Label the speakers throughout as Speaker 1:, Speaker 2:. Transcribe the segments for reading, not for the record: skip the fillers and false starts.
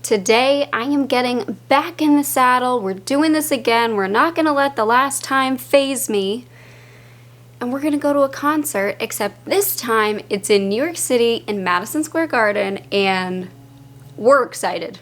Speaker 1: Today, I am getting back in the saddle. We're doing this again. We're not gonna let the last time phase me. And we're gonna go to a concert, except this time it's in New York City in Madison Square Garden, and we're excited.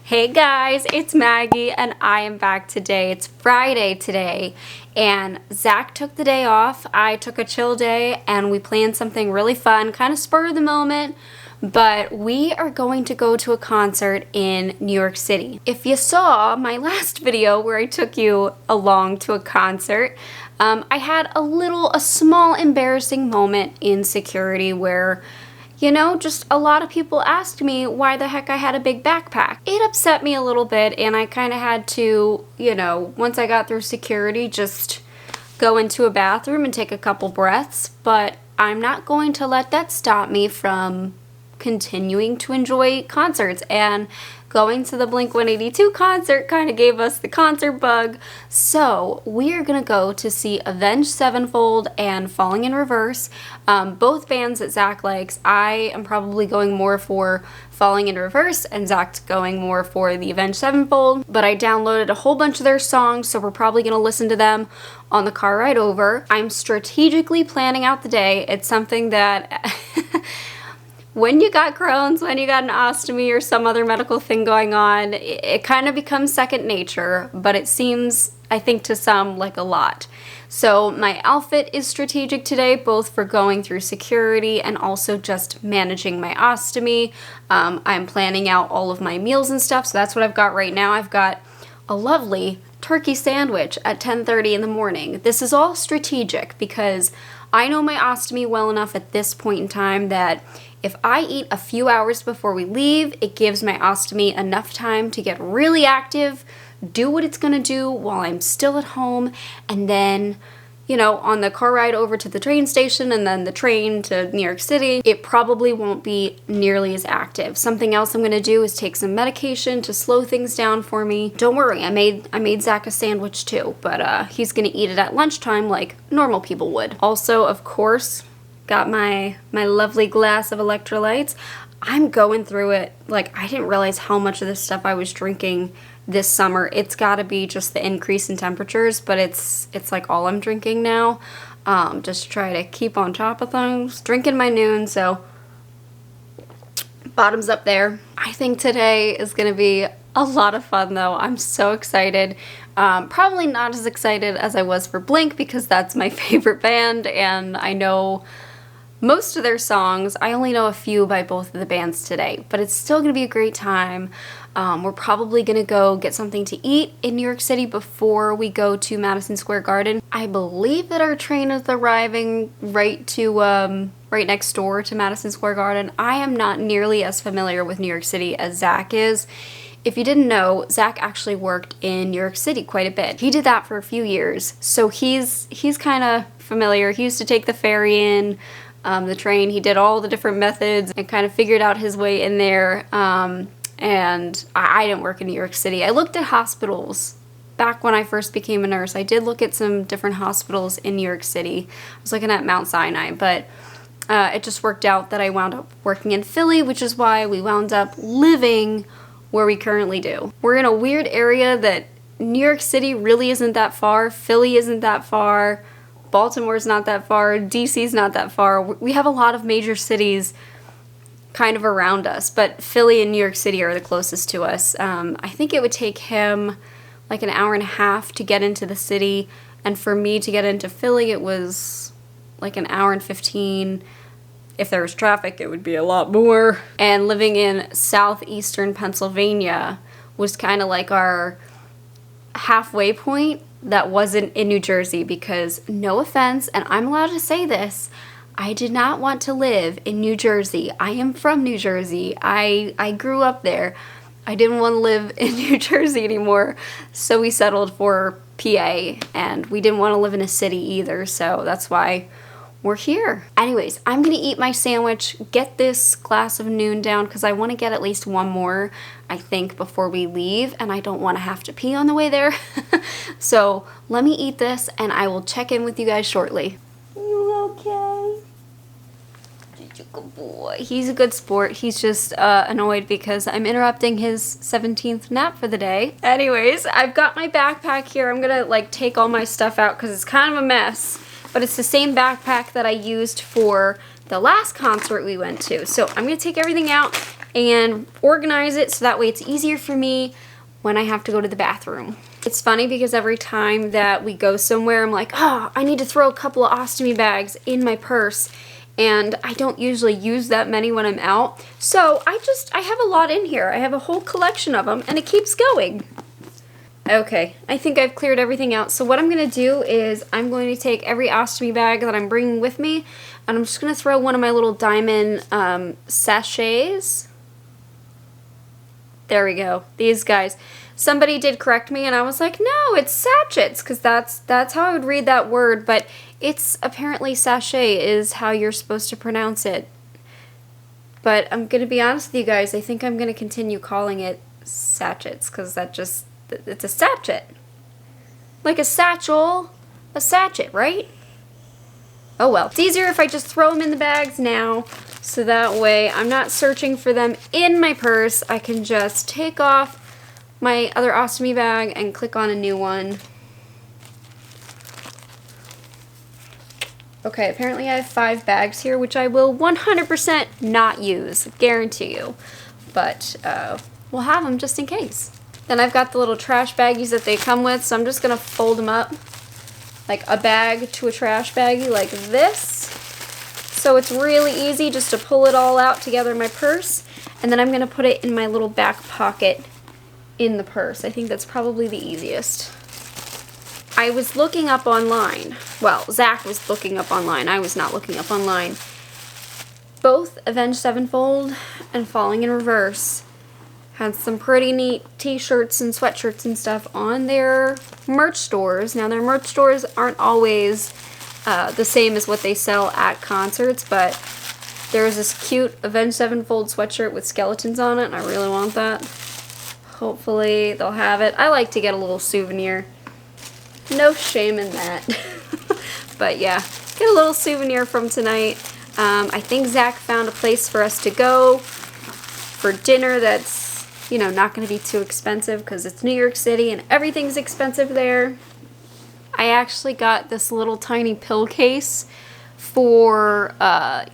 Speaker 1: Hey guys, it's Maggie and I am back today. It's Friday today and Zach took the day off. I took a chill day and we planned something really fun, kind of spur of the moment, but we are going to go to a concert in New York City. If you saw my last video where I took you along to a concert, I had a small embarrassing moment in security where just a lot of people asked me why the heck I had a big backpack. It upset me a little bit and I kind of had to, once I got through security, just go into a bathroom and take a couple breaths, but I'm not going to let that stop me from continuing to enjoy concerts, and going to the Blink-182 concert kind of gave us the concert bug. So we are gonna go to see Avenged Sevenfold and Falling in Reverse, both bands that Zach likes. I am probably going more for Falling in Reverse and Zach's going more for the Avenged Sevenfold, but I downloaded a whole bunch of their songs, so we're probably gonna listen to them on the car ride over. I'm strategically planning out the day. It's something that when you got Crohn's, when you got an ostomy or some other medical thing going on, it kind of becomes second nature, but it seems, I think, to some like a lot. So my outfit is strategic today, both for going through security and also just managing my ostomy. I'm planning out all of my meals and stuff, so that's what I've got right now. I've got a lovely turkey sandwich at 10:30 in the morning. This is all strategic because I know my ostomy well enough at this point in time that if I eat a few hours before we leave, it gives my ostomy enough time to get really active, do what it's gonna do while I'm still at home, and then, on the car ride over to the train station and then the train to New York City, it probably won't be nearly as active. Something else I'm gonna do is take some medication to slow things down for me. Don't worry, I made Zach a sandwich too, but he's gonna eat it at lunchtime like normal people would. Also, of course, got my lovely glass of electrolytes. I'm going through it. Like, I didn't realize how much of this stuff I was drinking this summer. It's gotta be just the increase in temperatures, but it's like all I'm drinking now. Just to try to keep on top of things. Drinking my noon, so bottoms up there. I think today is gonna be a lot of fun though. I'm so excited. Probably not as excited as I was for Blink because that's my favorite band and I know most of their songs. I only know a few by both of the bands today, but it's still gonna be a great time. We're probably gonna go get something to eat in New York City before we go to Madison Square Garden. I believe that our train is arriving right next door to Madison Square Garden. I am not nearly as familiar with New York City as Zach is. If you didn't know, Zach actually worked in New York City quite a bit. He did that for a few years, so he's kind of familiar. He used to take the ferry in, the train. He did all the different methods and kind of figured out his way in there. And I didn't work in New York City. I looked at hospitals back when I first became a nurse. I did look at some different hospitals in New York City. I was looking at Mount Sinai, but it just worked out that I wound up working in Philly, which is why we wound up living where we currently do. We're in a weird area that New York City really isn't that far, Philly isn't that far, Baltimore's not that far, DC's not that far. We have a lot of major cities kind of around us, but Philly and New York City are the closest to us. I think it would take him like an hour and a half to get into the city, and for me to get into Philly it was like an hour and 15. If there was traffic, it would be a lot more. And living in southeastern Pennsylvania was kind of like our halfway point that wasn't in New Jersey, because no offense, and I'm allowed to say this, I did not want to live in New Jersey. I am from New Jersey. I grew up there. I didn't want to live in New Jersey anymore, so we settled for PA, and we didn't want to live in a city either, so that's why we're here. Anyways, I'm gonna eat my sandwich, get this glass of noon down, because I want to get at least one more, I think, before we leave, and I don't want to have to pee on the way there. So let me eat this and I will check in with you guys shortly. You okay? Good boy. He's a good sport. He's just annoyed because I'm interrupting his 17th nap for the day. Anyways, I've got my backpack here. I'm gonna like take all my stuff out because it's kind of a mess, but it's the same backpack that I used for the last concert we went to. So I'm gonna take everything out and organize it so that way it's easier for me when I have to go to the bathroom. It's funny because every time that we go somewhere, I'm like, oh, I need to throw a couple of ostomy bags in my purse. And I don't usually use that many when I'm out. So I have a lot in here. I have a whole collection of them and it keeps going. Okay, I think I've cleared everything out. So what I'm gonna do is I'm going to take every ostomy bag that I'm bringing with me and I'm just gonna throw one of my little diamond sachets. There we go, these guys. Somebody did correct me and I was like, no, it's sachets, because that's how I would read that word, but it's apparently sachet is how you're supposed to pronounce it. But I'm going to be honest with you guys, I think I'm going to continue calling it sachets, because it's a sachet. Like a satchel, a sachet, right? Oh well. It's easier if I just throw them in the bags now, so that way I'm not searching for them in my purse. I can just take off my other ostomy bag and click on a new one. Okay, apparently I have 5 bags here, which I will 100% not use, guarantee you. But we'll have them just in case. Then I've got the little trash baggies that they come with, so I'm just gonna fold them up like a bag to a trash baggie like this. So it's really easy just to pull it all out together in my purse, and then I'm gonna put it in my little back pocket in the purse. I think that's probably the easiest. I was looking up online. Well, Zach was looking up online. I was not looking up online. Both Avenged Sevenfold and Falling in Reverse had some pretty neat t-shirts and sweatshirts and stuff on their merch stores. Now, their merch stores aren't always the same as what they sell at concerts, but there's this cute Avenged Sevenfold sweatshirt with skeletons on it, and I really want that. Hopefully they'll have it. I like to get a little souvenir. No shame in that. But yeah, get a little souvenir from tonight. I think Zach found a place for us to go for dinner that's, you know, not going to be too expensive because it's New York City and everything's expensive there. I actually got this little tiny pill case for,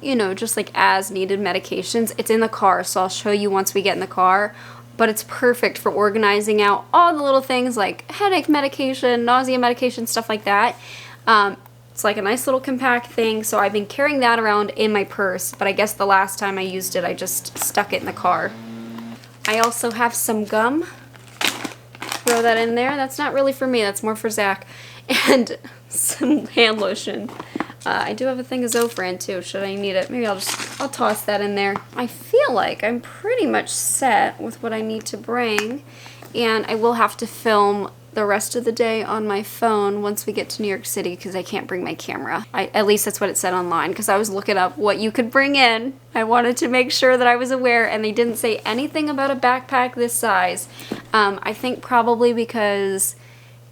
Speaker 1: you know, just like as needed medications. It's in the car, so I'll show you once we get in the car. But it's perfect for organizing out all the little things like headache medication, nausea medication, stuff like that. It's like a nice little compact thing, so I've been carrying that around in my purse, but I guess the last time I used it, I just stuck it in the car. I also have some gum. Throw that in there. That's not really for me, that's more for Zach. And some hand lotion. I do have a thing of Zofran too, should I need it. Maybe I'll toss that in there. I feel like I'm pretty much set with what I need to bring, and I will have to film the rest of the day on my phone once we get to New York City because I can't bring my camera. At least that's what it said online, because I was looking up what you could bring in. I wanted to make sure that I was aware, and they didn't say anything about a backpack this size. I think probably because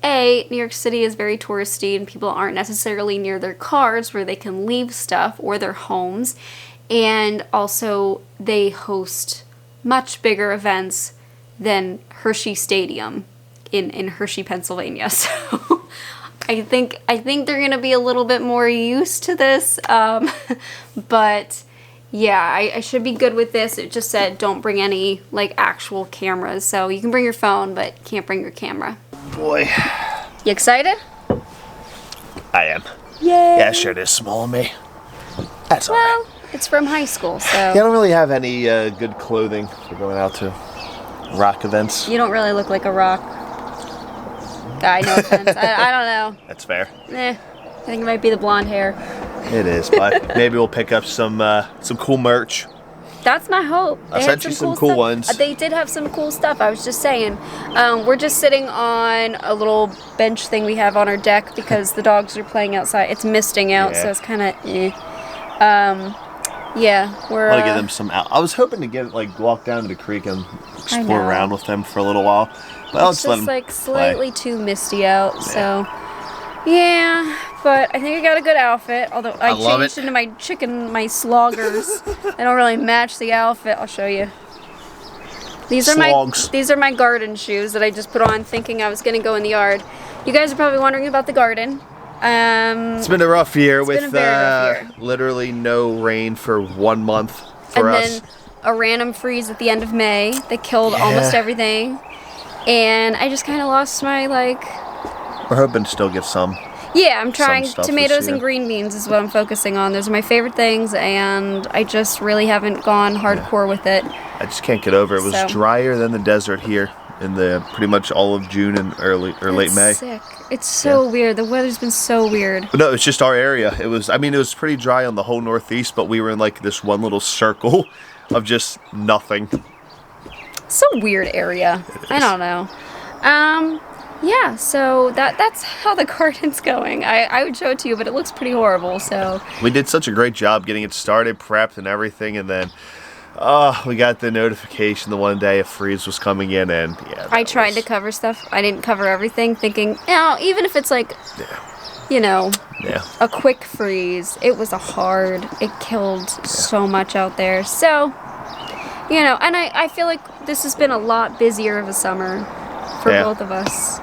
Speaker 1: New York City is very touristy and people aren't necessarily near their cars where they can leave stuff or their homes. And also they host much bigger events than Hershey Stadium in Hershey, Pennsylvania. So I think they're gonna be a little bit more used to this. But yeah, I should be good with this. It just said don't bring any like actual cameras. So you can bring your phone, but can't bring your camera.
Speaker 2: Boy.
Speaker 1: You excited?
Speaker 2: I am.
Speaker 1: Yay!
Speaker 2: Yeah, sure, it is small of me. That's all right.
Speaker 1: It's from high school, so.
Speaker 2: Yeah, I don't really have any good clothing for going out to rock events.
Speaker 1: You don't really look like a rock guy, no offense. I don't know.
Speaker 2: That's fair.
Speaker 1: I think it might be the blonde hair.
Speaker 2: It is, but maybe we'll pick up some cool merch.
Speaker 1: That's my hope.
Speaker 2: I sent you some cool ones.
Speaker 1: They did have some cool stuff. I was just saying. We're just sitting on a little bench thing we have on our deck because the dogs are playing outside. It's misting out, so it's kind of Yeah, we're.
Speaker 2: I want to give them some out. I was hoping to walk down to the creek and explore around with them for a little while. But I'll just let them
Speaker 1: like slightly too misty out, so. Yeah, but I think I got a good outfit. Although I changed into my Sqaures. They don't really match the outfit. I'll show you. These are my garden shoes that I just put on thinking I was going to go in the yard. You guys are probably wondering about the garden.
Speaker 2: It's been a rough year with literally no rain for 1 month for us.
Speaker 1: And then a random freeze at the end of May that killed almost everything. And I just kind of lost my
Speaker 2: We're hoping to still get some.
Speaker 1: Yeah, I'm trying. Tomatoes and green beans is what I'm focusing on. Those are my favorite things, and I just really haven't gone hardcore with it.
Speaker 2: I just can't get over it. It was drier than the desert here in the pretty much all of June and late May.
Speaker 1: Sick. It's so weird. The weather's been so weird.
Speaker 2: But no, it's just our area. It was pretty dry on the whole Northeast, but we were in this one little circle of just nothing.
Speaker 1: So weird area. I don't know. Yeah, so that's how the garden's going. I would show it to you, but it looks pretty horrible, so.
Speaker 2: We did such a great job getting it started, prepped, and everything, and then we got the notification the one day a freeze was coming in, and
Speaker 1: I tried to cover stuff. I didn't cover everything, thinking, even if it's a quick freeze, it was it killed so much out there. So, and I feel like this has been a lot busier of a summer for both of us.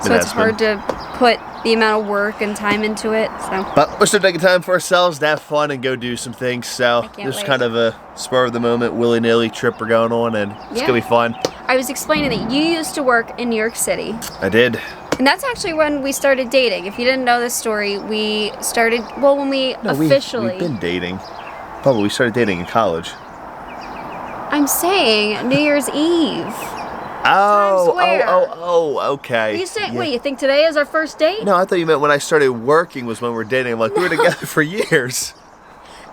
Speaker 1: So it's hard to put the amount of work and time into it. So.
Speaker 2: But we're still taking time for ourselves to have fun and go do some things. So this is kind of a spur of the moment, willy-nilly trip we're going on, and it's going to be fun.
Speaker 1: I was explaining that you used to work in New York City.
Speaker 2: I did.
Speaker 1: And that's actually when we started dating. If you didn't know this story, we started, when we officially...
Speaker 2: We've been dating. Probably we started dating in college.
Speaker 1: I'm saying New Year's Eve.
Speaker 2: Okay.
Speaker 1: You say, wait, you think today is our first date?
Speaker 2: No, I thought you meant when I started working was when we were dating. I'm like, we were together for years.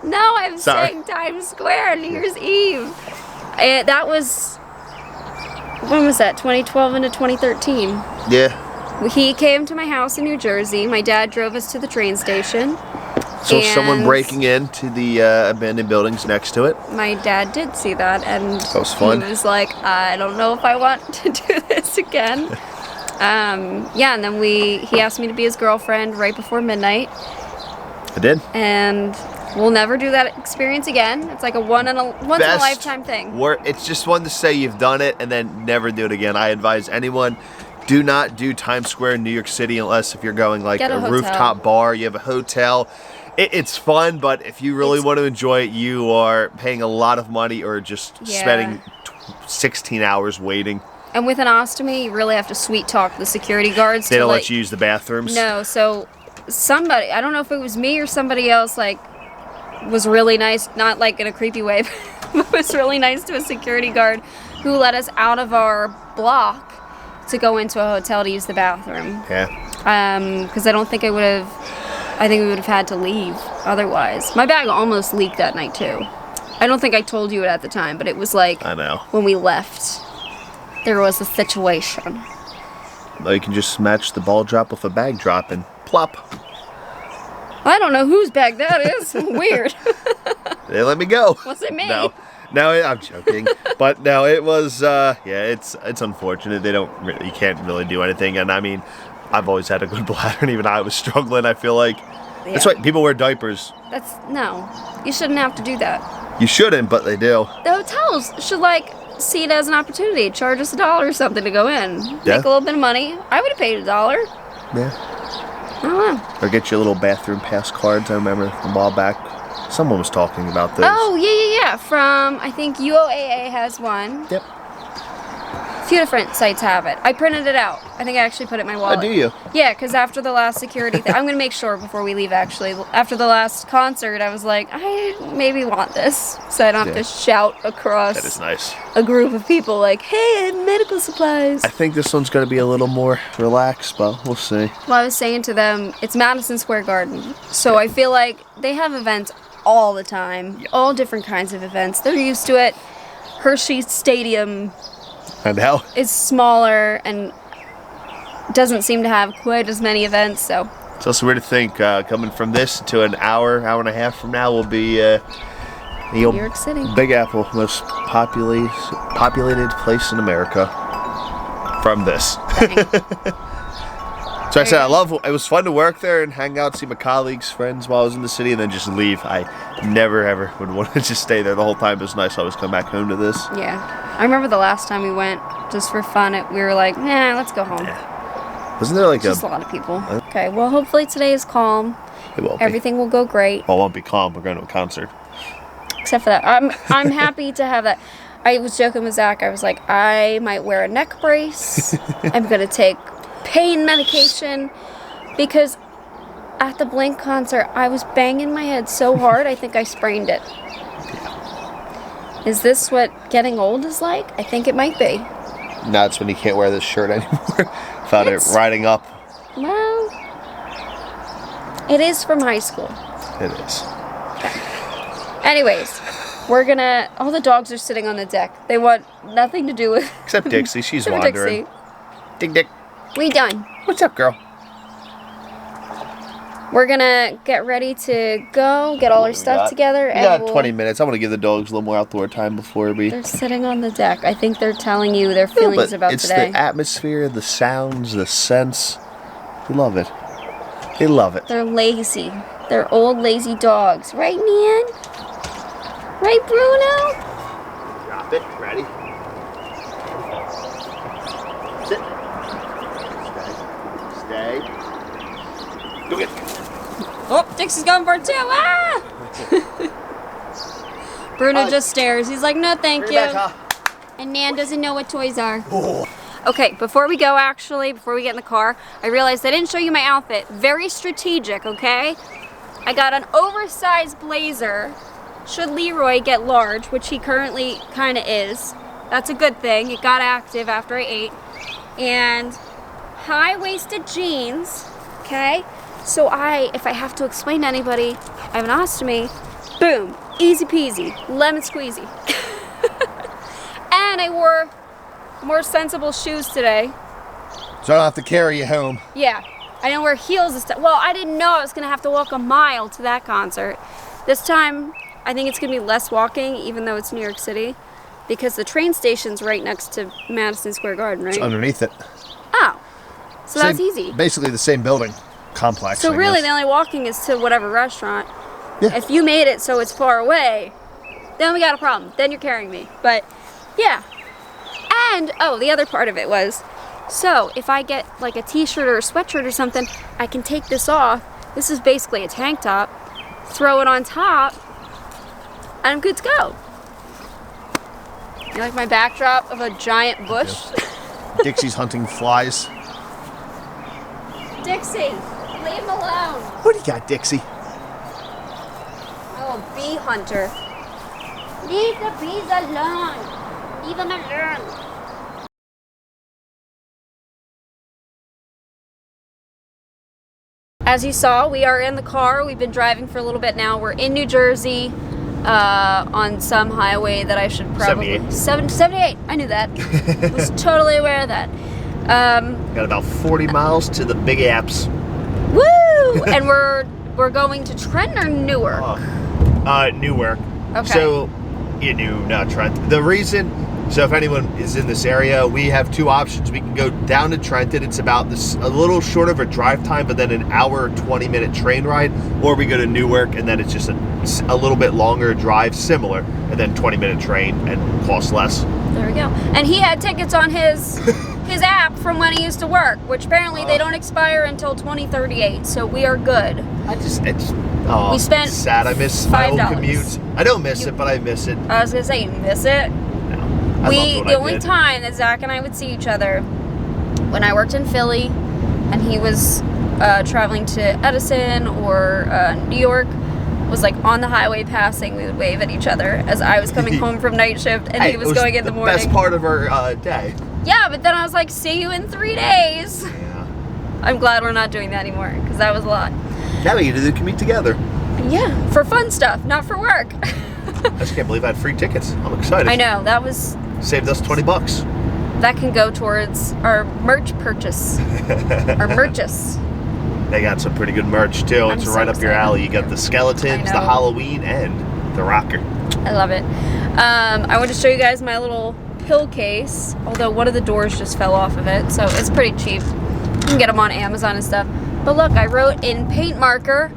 Speaker 1: No, I'm saying Times Square, New Year's Eve. And that was, when was that, 2012 into 2013?
Speaker 2: Yeah.
Speaker 1: He came to my house in New Jersey. My dad drove us to the train station.
Speaker 2: So someone breaking into the abandoned buildings next to it.
Speaker 1: My dad did see that, and
Speaker 2: that was fun.
Speaker 1: He was like, I don't know if I want to do this again. And then he asked me to be his girlfriend right before midnight.
Speaker 2: I did.
Speaker 1: And we'll never do that experience again. It's like a once in a lifetime thing.
Speaker 2: It's just one to say you've done it and then never do it again. I advise anyone, do not do Times Square in New York City unless if you're going a rooftop bar, you have a hotel. It's fun, but if you really want to enjoy it, you are paying a lot of money or just spending 16 hours waiting.
Speaker 1: And with an ostomy, you really have to sweet talk the security guards.
Speaker 2: They don't let you use the bathrooms?
Speaker 1: No, so somebody, I don't know if it was me or somebody else, was really nice, not in a creepy way, but was really nice to a security guard who let us out of our block to go into a hotel to use the bathroom.
Speaker 2: Yeah.
Speaker 1: Because I think we would have had to leave otherwise. My bag almost leaked that night too. I don't think I told you it at the time, but it was
Speaker 2: I know.
Speaker 1: When we left, there was a situation.
Speaker 2: Well, you can just match the ball drop with a bag drop and plop.
Speaker 1: I don't know whose bag that is. Weird.
Speaker 2: They let me go.
Speaker 1: Was it me?
Speaker 2: No, I'm joking. But no, it was, it's unfortunate. You can't really do anything. And I mean, I've always had a good bladder, and even I was struggling, I feel like. Yeah. That's why people wear diapers.
Speaker 1: No, you shouldn't have to do that.
Speaker 2: You shouldn't, but they do.
Speaker 1: The hotels should, see it as an opportunity. Charge us $1 or something to go in.
Speaker 2: Yeah.
Speaker 1: Make a little bit of money. I would have paid $1.
Speaker 2: Yeah.
Speaker 1: I don't know.
Speaker 2: Or get you a little bathroom pass cards. I remember a while back, someone was talking about those.
Speaker 1: Oh, yeah. From, I think UOAA has one.
Speaker 2: Yep.
Speaker 1: A few different sites have it. I printed it out. I think I actually put it in my wallet.
Speaker 2: Oh, do you?
Speaker 1: Yeah, because after the last security thing, I'm going to make sure before we leave, actually. After the last concert, I was like, I maybe want this. So I don't have to shout across
Speaker 2: that is nice.
Speaker 1: A group of people like, hey, I have medical supplies.
Speaker 2: I think this one's going to be a little more relaxed, but we'll see.
Speaker 1: Well, I was saying to them, it's Madison Square Garden. So I feel like they have events all the time. Yep. All different kinds of events. They're used to it. Hershey Stadium...
Speaker 2: I know.
Speaker 1: Is smaller and doesn't seem to have quite as many events, so.
Speaker 2: It's also weird to think coming from this to an hour and a half from now will be
Speaker 1: New York City.
Speaker 2: Big Apple, most populated place in America. From this. So I said, it was fun to work there and hang out, see my colleagues, friends while I was in the city, and then just leave. I never, ever would want to just stay there the whole time. It was nice. I always come back home to this.
Speaker 1: Yeah. I remember the last time we went, just for fun, we were like, nah, let's go home.
Speaker 2: Yeah. Wasn't there like
Speaker 1: just a lot of people. Okay, well, hopefully today is calm.
Speaker 2: It will be.
Speaker 1: Everything will go great.
Speaker 2: Well, it won't be calm. We're going to a concert.
Speaker 1: Except for that. I'm happy to have that. I was joking with Zach. I was like, I might wear a neck brace. I'm going to take pain medication. Because at the Blink concert, I was banging my head so hard, I think I sprained it. Is this what getting old is like? I think it might be.
Speaker 2: Now it's when you can't wear this shirt anymore. Found it riding up.
Speaker 1: Well, it is from high school.
Speaker 2: It is.
Speaker 1: Okay. Anyways, all the dogs are sitting on the deck. They want nothing to do with...
Speaker 2: Except Dixie, she's wandering.
Speaker 1: Dixie.
Speaker 2: Dick.
Speaker 1: We done.
Speaker 2: What's up, girl?
Speaker 1: We're gonna get ready to go, get all our stuff together.
Speaker 2: We got 20 minutes. I want to give the dogs a little more outdoor time before we...
Speaker 1: They're sitting on the deck. I think they're telling you their feelings about today.
Speaker 2: It's the atmosphere, the sounds, the scents. They love it. They love it.
Speaker 1: They're lazy. They're old, lazy dogs. Right, man? Right, Bruno?
Speaker 2: Drop it. Ready? Sit. Stay. Go get it.
Speaker 1: Oh, Dixie's going for it too. Ah! Bruno just stares. He's like, no, thank you. And Nan doesn't know what toys are.
Speaker 2: Oh.
Speaker 1: Okay, before we go, before we get in the car, I realized I didn't show you my outfit. Very strategic, okay? I got an oversized blazer. Should Leroy get large, which he currently kind of is. That's a good thing. It got active after I ate. And high-waisted jeans, okay? So if I have to explain to anybody, I have an ostomy, boom, easy peasy, lemon squeezy. And I wore more sensible shoes today.
Speaker 2: So I don't have to carry you home.
Speaker 1: Yeah, I didn't wear heels this time. Well, I didn't know I was gonna have to walk a mile to that concert. This time, I think it's gonna be less walking, even though it's New York City, because the train station's right next to Madison Square Garden, right?
Speaker 2: It's underneath it.
Speaker 1: Oh, so that's easy.
Speaker 2: Basically the same building complex.
Speaker 1: So really, the only walking is to whatever restaurant.
Speaker 2: Yeah.
Speaker 1: If you made it so it's far away, then we got a problem. Then you're carrying me. But yeah. And the other part of it was, so if I get like a t-shirt or a sweatshirt or something, I can take this off. This is basically a tank top. Throw it on top, and I'm good to go. You like my backdrop of a giant bush?
Speaker 2: Dixie's hunting flies.
Speaker 1: Dixie, leave him alone.
Speaker 2: What do you got, Dixie?
Speaker 1: Oh, bee hunter. Leave the bees alone. Leave them alone. As you saw, we are in the car. We've been driving for a little bit now. We're in New Jersey on some highway that I should probably... 78. I knew that. Was totally aware of that.
Speaker 2: Got about 40 miles to the Big Apps.
Speaker 1: Woo! And we're going to Trenton or Newark?
Speaker 2: Newark.
Speaker 1: Okay.
Speaker 2: So, not Trent. The reason... So if anyone is in this area, we have two options. We can go down to Trenton. It's about a little short of a drive time, but then an hour, 20-minute train ride. Or we go to Newark, and then it's just a little bit longer drive, similar, and then 20-minute train and costs less.
Speaker 1: There we go. And he had tickets on his app from when he used to work, which apparently they don't expire until 2038. So we are good.
Speaker 2: We
Speaker 1: spent
Speaker 2: sad. I miss
Speaker 1: $5.
Speaker 2: my old commute. I don't miss it, but I miss it.
Speaker 1: I was gonna say, you miss it? The only
Speaker 2: did.
Speaker 1: time that Zach and I would see each other when I worked in Philly and he was traveling to Edison or New York was like on the highway passing. We would wave at each other as I was coming home from night shift and he was going in the morning.
Speaker 2: Best part of our day.
Speaker 1: Yeah, but then I was like, see you in 3 days.
Speaker 2: Yeah.
Speaker 1: I'm glad we're not doing that anymore because that was a lot.
Speaker 2: Now we get to do the commute together.
Speaker 1: Yeah, for fun stuff, not for work.
Speaker 2: I just can't believe I had free tickets. I'm excited.
Speaker 1: I know, that was...
Speaker 2: Saved us $20.
Speaker 1: That can go towards our merch purchase. Our merches.
Speaker 2: They got some pretty good merch too. It's right up your alley. You got the skeletons, the Halloween, and the rocker.
Speaker 1: I love it. I want to show you guys my little pill case, although one of the doors just fell off of it, so it's pretty cheap. You can get them on Amazon and stuff. But look, I wrote in paint marker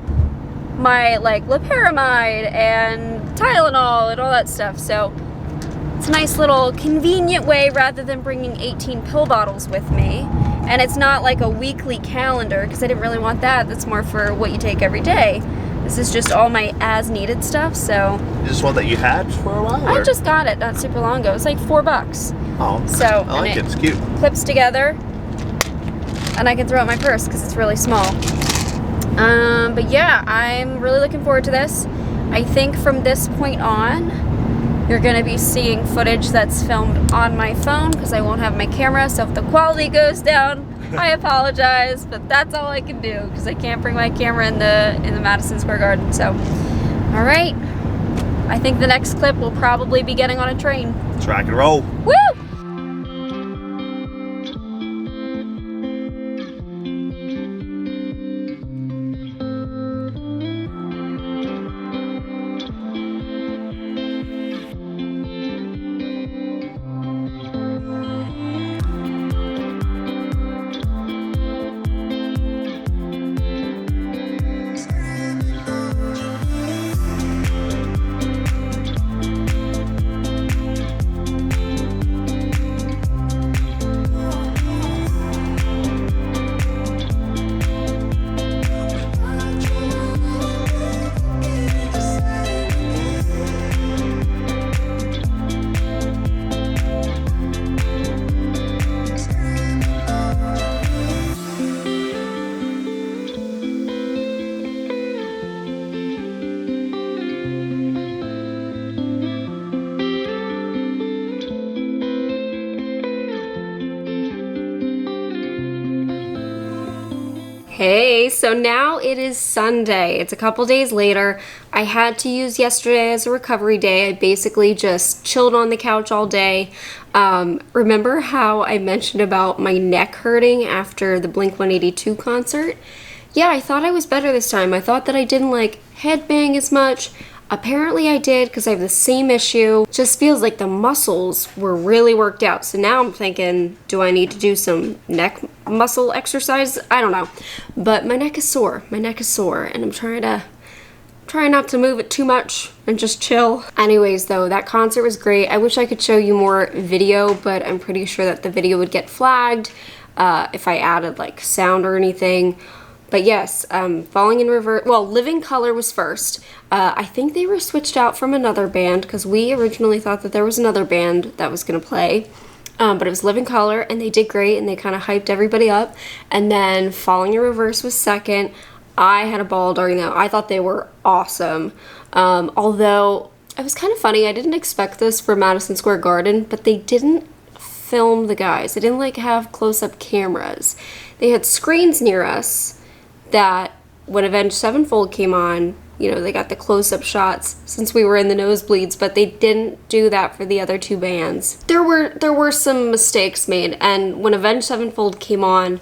Speaker 1: my like loperamide and Tylenol and all that stuff, so it's a nice little convenient way rather than bringing 18 pill bottles with me. And it's not like a weekly calendar because I didn't really want that. That's more for what you take every day. This is just all my as needed stuff, so.
Speaker 2: Is this one that you had for a while?
Speaker 1: I just got it not super long ago. It was like $4.
Speaker 2: Oh,
Speaker 1: so
Speaker 2: I like it. It's cute.
Speaker 1: Clips together, and I can throw it in my purse because it's really small. But yeah, I'm really looking forward to this. I think from this point on, you're going to be seeing footage that's filmed on my phone because I won't have my camera, so if the quality goes down, I apologize, but that's all I can do because I can't bring my camera in the Madison Square Garden. So, all right. I think the next clip will probably be getting on a train.
Speaker 2: Let's rock and roll.
Speaker 1: Woo! Hey, so now it is Sunday. It's a couple days later. I had to use yesterday as a recovery day. I basically just chilled on the couch all day. Remember how I mentioned about my neck hurting after the Blink-182 concert? Yeah, I thought I was better this time. I thought that I didn't like headbang as much. Apparently I did because I have the same issue. Just feels like the muscles were really worked out. So now I'm thinking, do I need to do some neck muscle exercise? I don't know. But my neck is sore. My neck is sore and I'm trying not to move it too much and just chill. Anyways though, that concert was great. I wish I could show you more video, but I'm pretty sure that the video would get flagged if I added like sound or anything. But yes, Falling in Reverse, well, Living Color was first. I think they were switched out from another band because we originally thought that there was another band that was going to play. But it was Living Color and they did great and they kind of hyped everybody up. And then Falling in Reverse was second. I had a ball during that. I thought they were awesome. Although it was kind of funny. I didn't expect this for Madison Square Garden, but they didn't film the guys. They didn't like have close-up cameras. They had screens near us that when Avenged Sevenfold came on, you know, they got the close-up shots since we were in the nosebleeds, but they didn't do that for the other two bands. There were some mistakes made, and when Avenged Sevenfold came on,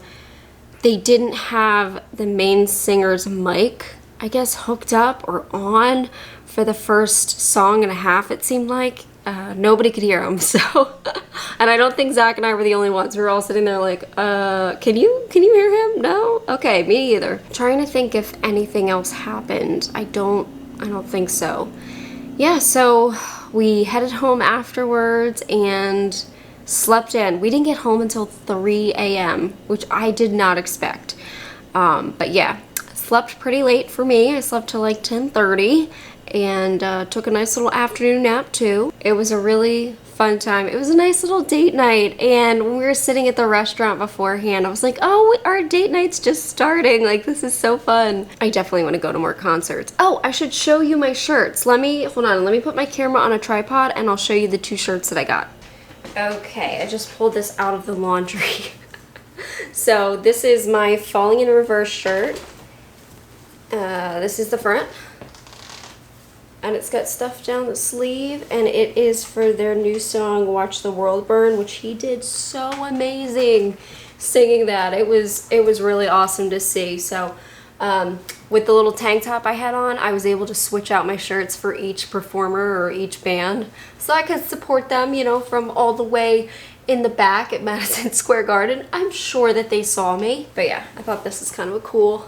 Speaker 1: they didn't have the main singer's mic, I guess, hooked up or on for the first song and a half, it seemed like. Nobody could hear him, so and I don't think Zach and I were the only ones. We were all sitting there like, can you hear him? No? Okay, me either. Trying to think if anything else happened. I don't think so. Yeah, so we headed home afterwards and slept in. We didn't get home until 3 a.m., which I did not expect. But yeah, slept pretty late for me. I slept till like 10:30. And took a nice little afternoon nap too. It was a really fun time. It was a nice little date night, and when we were sitting at the restaurant beforehand, I was like, oh, our date night's just starting. Like, this is so fun. I definitely want to go to more concerts. Oh, I should show you my shirts. Hold on, let me put my camera on a tripod and I'll show you the two shirts that I got. Okay, I just pulled this out of the laundry. So this is my Falling in Reverse shirt. This is the front. And it's got stuff down the sleeve, and it is for their new song, Watch the World Burn, which he did so amazing singing that. It was really awesome to see. So With the little tank top I had on, I was able to switch out my shirts for each performer or each band, so I could support them, you know, from all the way in the back at Madison Square Garden. I'm sure that they saw me, but yeah, I thought this is kind of a cool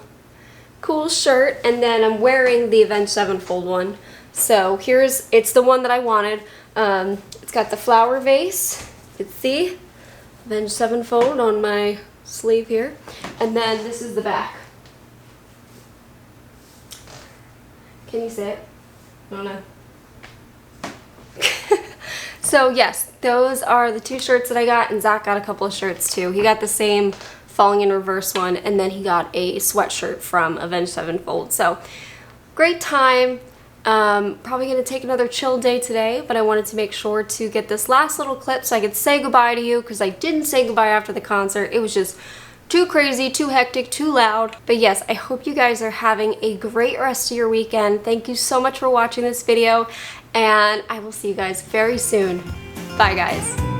Speaker 1: shirt. And then I'm wearing the Avenged Sevenfold one. So it's the one that I wanted. It's got the flower vase. You can see Avenged Sevenfold on my sleeve here. And then this is the back. Can you see it? I don't know. So yes, those are the two shirts that I got, and Zach got a couple of shirts too. He got the same Falling in Reverse one, and then he got a sweatshirt from Avenged Sevenfold. So great time. Probably gonna take another chill day today, but I wanted to make sure to get this last little clip so I could say goodbye to you, because I didn't say goodbye after the concert. It was just too crazy, too hectic, too loud. But yes, I hope you guys are having a great rest of your weekend. Thank you so much for watching this video, and I will see you guys very soon. Bye guys.